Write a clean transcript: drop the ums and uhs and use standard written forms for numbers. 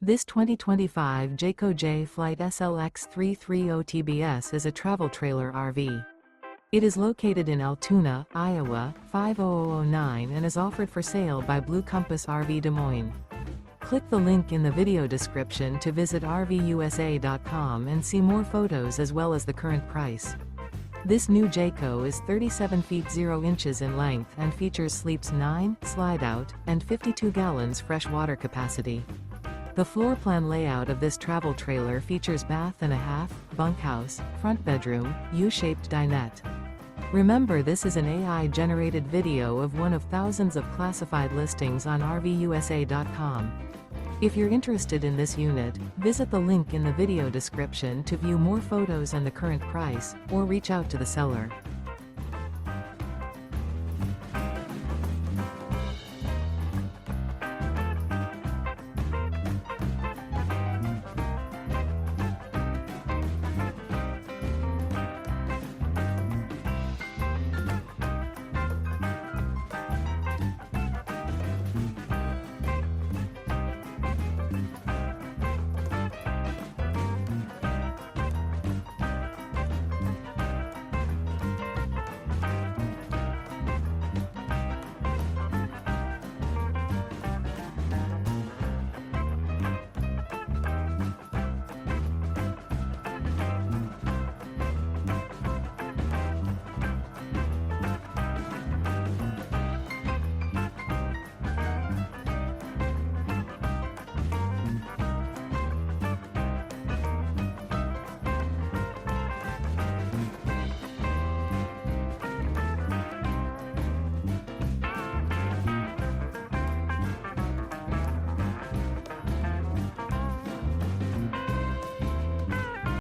This 2025 Jayco Jay Flight SLX 330 TBS is a travel trailer RV. It is located in Altoona, Iowa, 50009 and is offered for sale by Blue Compass RV Des Moines. Click the link in the video description to visit RVUSA.com and see more photos as well as the current price. This new Jayco is 37 feet 0 inches in length and features sleeps 9, slide-out, and 52 gallons fresh water capacity. The floor plan layout of this travel trailer features bath and a half, bunkhouse, front bedroom, U-shaped dinette. Remember, this is an AI-generated video of one of thousands of classified listings on RVUSA.com. If you're interested in this unit, visit the link in the video description to view more photos and the current price, or reach out to the seller.